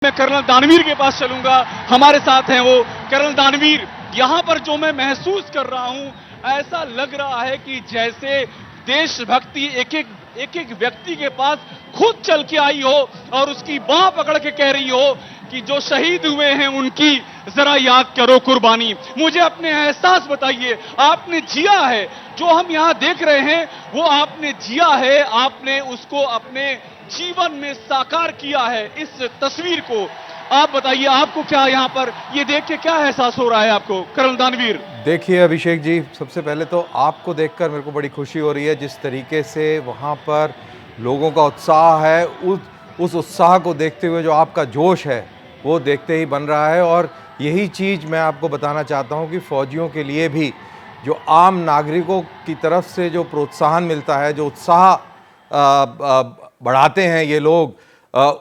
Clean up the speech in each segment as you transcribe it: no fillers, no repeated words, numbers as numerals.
मैं कर्नल दानवीर के पास चलूंगा। हमारे साथ हैं वो कर्नल दानवीर। यहां पर जो मैं महसूस कर रहा हूं, ऐसा लग रहा है कि जैसे देशभक्ति एक एक व्यक्ति के पास खुद चल के आई हो और उसकी बांह पकड़ के कह रही हो कि जो शहीद हुए हैं उनकी जरा याद करो कुर्बानी। मुझे अपने एहसास बताइए, आपने जिया है जो हम यहां देख रहे हैं, वो आपने जिया है, आपने उसको अपने जीवन में साकार किया है। इस तस्वीर को आप बताइए, आपको क्या यहां पर ये देख के क्या एहसास हो रहा है आपको कर्नल दानवीर? देखिए अभिषेक जी, सबसे पहले तो आपको देखकर मेरे को बड़ी खुशी हो रही है, जिस तरीके से वहाँ पर लोगों का उत्साह है। उस उत्साह को देखते हुए जो आपका जोश है वो देखते ही बन रहा है। और यही चीज़ मैं आपको बताना चाहता हूँ कि फ़ौजियों के लिए भी जो आम नागरिकों की तरफ से जो प्रोत्साहन मिलता है, जो उत्साह बढ़ाते हैं ये लोग,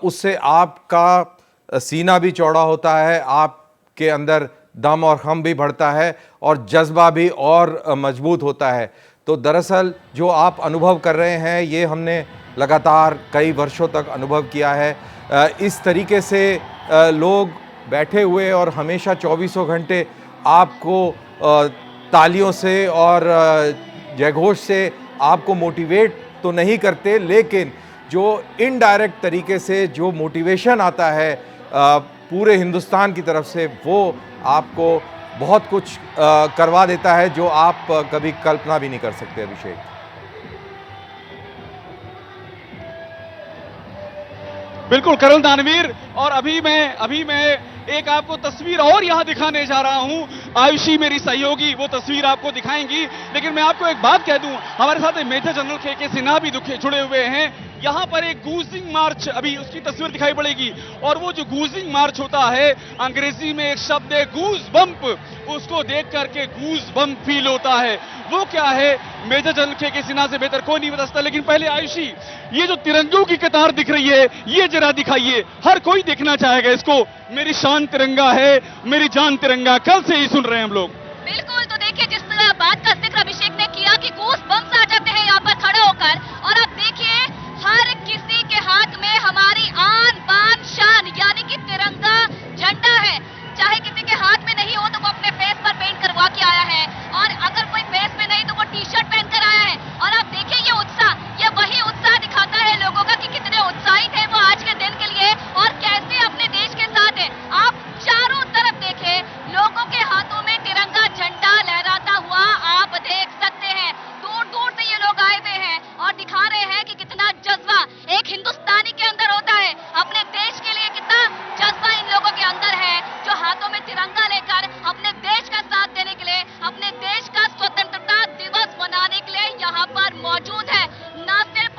उससे आपका सीना भी चौड़ा होता है, आपके अंदर दम और खम भी बढ़ता है और जज्बा भी और मजबूत होता है। तो दरअसल जो आप अनुभव कर रहे हैं, ये हमने लगातार कई वर्षों तक अनुभव किया है। इस तरीके से लोग बैठे हुए और हमेशा चौबीसों घंटे आपको तालियों से और जयघोष से आपको मोटिवेट तो नहीं करते, लेकिन जो इनडायरेक्ट तरीके से जो मोटिवेशन आता है पूरे हिंदुस्तान की तरफ से, वो आपको बहुत कुछ करवा देता है जो आप कभी कल्पना भी नहीं कर सकते अभिषेक। बिल्कुल कर्नल दानवीर। और अभी मैं एक आपको तस्वीर और यहां दिखाने जा रहा हूं। आयुषी मेरी सहयोगी वो तस्वीर आपको दिखाएंगी, लेकिन मैं आपको एक बात कह दूं, हमारे साथ मेजर जनरल के सिन्हा भी जुड़े हुए हैं। यहां पर एक गूजिंग मार्च, अभी उसकी तस्वीर दिखाई पड़ेगी, और वो जो गूजिंग मार्च होता है, अंग्रेजी में एक शब्द है गूज बम्प, उसको देख करके गूज बम्प फील होता है। वो क्या है मेजर जनरल के सिन्हा से बेहतर कोई नहीं बता सकता। लेकिन पहले आयुषी, ये जो तिरंगों की कतार दिख रही है, ये जरा दिखाइए, हर कोई देखना चाहेगा इसको। मेरी शान तिरंगा है, मेरी जान तिरंगा, कल से ही सुन रहे हैं हम लोग। बिल्कुल, तो देखिए जिस तरह बात का जिक्र अभिषेक ने किया कि गूज बम्स आ जाते हैं यहाँ पर खड़े होकर, और अब देखिए हर किसी के हाथ में हमारी आन बान शान यानी कि तिरंगा झंडा है। चाहे किसी के हाथ में नहीं हो तो वो अपने फेस पर पेंट करवा के आया है, और अगर कोई फेस में नहीं तो वो टी शर्ट पहन कर आया है। और आप देखिए ये उत्साह, ये वही उत्साह दिखाता है लोगों का कि कितने उत्साहित है वो आज के दिन के लिए और कैसे अपने देश के साथ है। आप चारों तरफ देखें, लोगों के हाथों में तिरंगा झंडा लहराता हुआ आप देख सकते हैं। दूर दूर से ये लोग आए हुए हैं और दिखा रहे हैं कि कितना जज्बा एक हिंदुस्तानी के अंदर होता है, अपने देश के लिए कितना जज्बा इन लोगों के अंदर है, जो हाथों में तिरंगा लेकर अपने देश का साथ देने के लिए, अपने देश का स्वतंत्रता दिवस मनाने के लिए यहाँ पर मौजूद है। न सिर्फ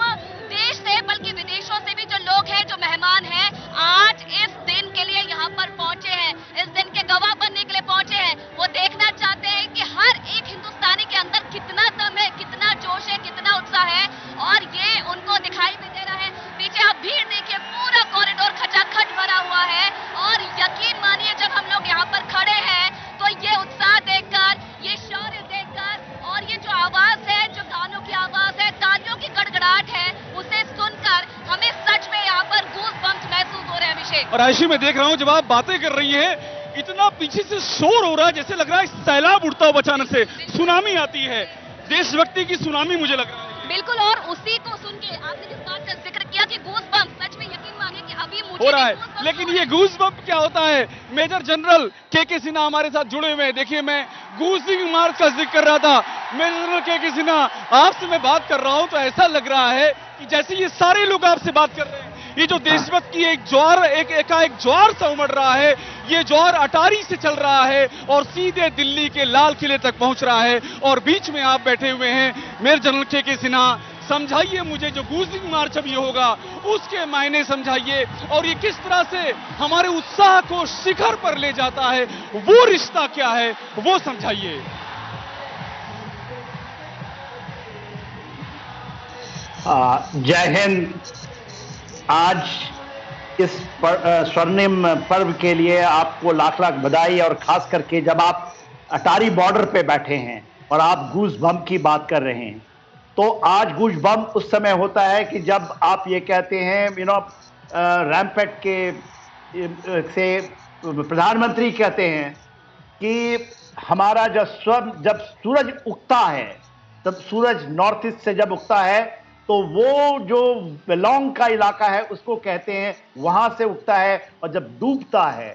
देश से बल्कि विदेशों से भी जो लोग हैं, जो मेहमान हैं, आज इस दिन के लिए यहाँ पर पहुंचे हैं, इस दिन के गवाह बनने के लिए पहुंचे हैं। वो देखना चाहते हैं कि हर एक हिंदुस्तानी के अंदर कितना दम है, कितना जोश है, कितना उत्साह है, और ये उनको दिखाई भी दे रहा है। पीछे आप भीड़ देखिए, पूरा कॉरिडोर खचाखच भरा हुआ है, और यकीन मानिए जब हम लोग यहाँ पर खड़े हैं तो ये उत्साह देखकर, ये शौर्य देखकर, और ये जो आवाज है, जो गानों की आवाज है, तालियों की गड़गड़ाहट है, उसे सुनकर हमें सच में यहाँ पर गूज बम्स महसूस हो रहे हैं अभिषेक। और आयुषी, मैं देख रहा हूं जब आप बातें कर रही हैं, इतना पीछे से शोर हो रहा है, जैसे लग रहा है सैलाब उठता हुआ अचानक से सुनामी आती है, देशभक्ति की सुनामी मुझे लग रहा है। बिल्कुल, और उसी को सुन के आपने जिस बात का जिक्र किया कि गूज बम्प, सच में यकीन मानिए कि अभी मुझे हो रहा है। लेकिन ये गूज बम्प क्या होता है? मेजर जनरल के सिन्हा हमारे साथ जुड़े हुए हैं। देखिए, मैं गूजिंग मार्च का जिक्र कर रहा था। मेजर जनरल के सिन्हा, आपसे मैं बात कर रहा हूं तो ऐसा लग रहा है कि जैसे ये सारे लोग आपसे बात कर रहे हैं। ये जो देशभक्त की एक ज्वार, एकाएक ज्वार सा उमड़ रहा है, ये ज्वार अटारी से चल रहा है और सीधे दिल्ली के लाल किले तक पहुंच रहा है, और बीच में आप बैठे हुए हैं मेजर जनरल के सिन्हा। समझाइए मुझे, जो गूजिंग मार्च अभी होगा उसके मायने समझाइए, और ये किस तरह से हमारे उत्साह को शिखर पर ले जाता है, वो रिश्ता क्या है वो समझाइए। जय हिंद। आज इस स्वर्णिम पर्व के लिए आपको लाख लाख बधाई, और खास करके जब आप अटारी बॉर्डर पे बैठे हैं और आप गूज बम्प की बात कर रहे हैं, तो आज गूज बम्प उस समय होता है कि जब आप ये कहते हैं रैम्पेट के से प्रधानमंत्री कहते हैं कि हमारा जब सूरज उगता है, तब सूरज नॉर्थ ईस्ट से जब उगता है तो वो जो बेलोंग का इलाका है उसको कहते हैं वहां से उगता है, और जब डूबता है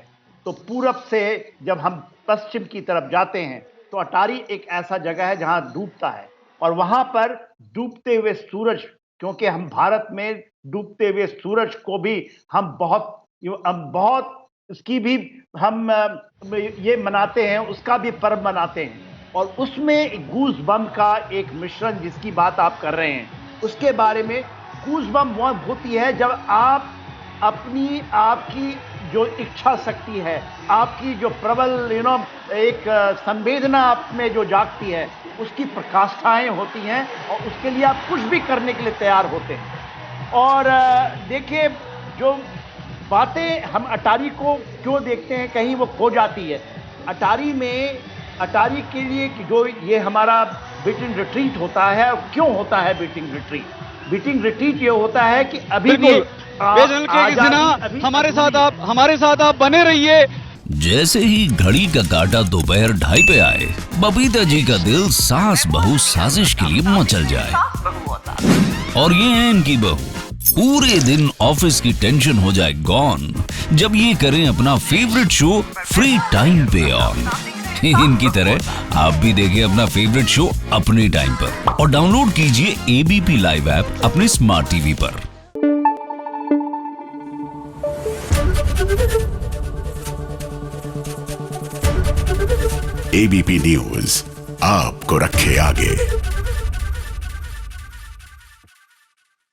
तो पूरब से जब हम पश्चिम की तरफ जाते हैं तो अटारी एक ऐसा जगह है जहां डूबता है। और वहां पर डूबते हुए सूरज, क्योंकि हम भारत में डूबते हुए सूरज को भी हम बहुत उसकी भी हम ये मनाते हैं, उसका भी पर्व मनाते हैं। और उसमें गूस बम का एक मिश्रण जिसकी बात आप कर रहे हैं, उसके बारे में गूस बम वो होती है जब आप आपकी जो इच्छा शक्ति है, आपकी जो प्रबल एक संवेदना आप में जो जागती है, उसकी प्रकाष्ठाएं होती हैं और उसके लिए आप कुछ भी करने के लिए तैयार होते हैं। और देखिए, जो बातें हम अटारी को क्यों देखते हैं, कहीं वो खो जाती है। अटारी के लिए जो ये हमारा बीटिंग रिट्रीट होता है, क्यों होता है बीटिंग रिट्रीट ये होता है कि अभी भी बेजनल के जिना हमारे साथ आप बने रहिए। जैसे ही घड़ी का काटा दोपहर 2:30 पे आए, बबीता जी का दिल सास बहू साजिश के लिए मचल जाए। और ये है इनकी बहू, पूरे दिन ऑफिस की टेंशन हो जाए गॉन जब ये करें अपना फेवरेट शो फ्री टाइम पे ऑन। इनकी तरह आप भी देखिए अपना फेवरेट शो अपने टाइम पर और डाउनलोड कीजिए एबीपी लाइव ऐप अपने स्मार्ट टीवी पर। एबीपी न्यूज आपको रखे आगे।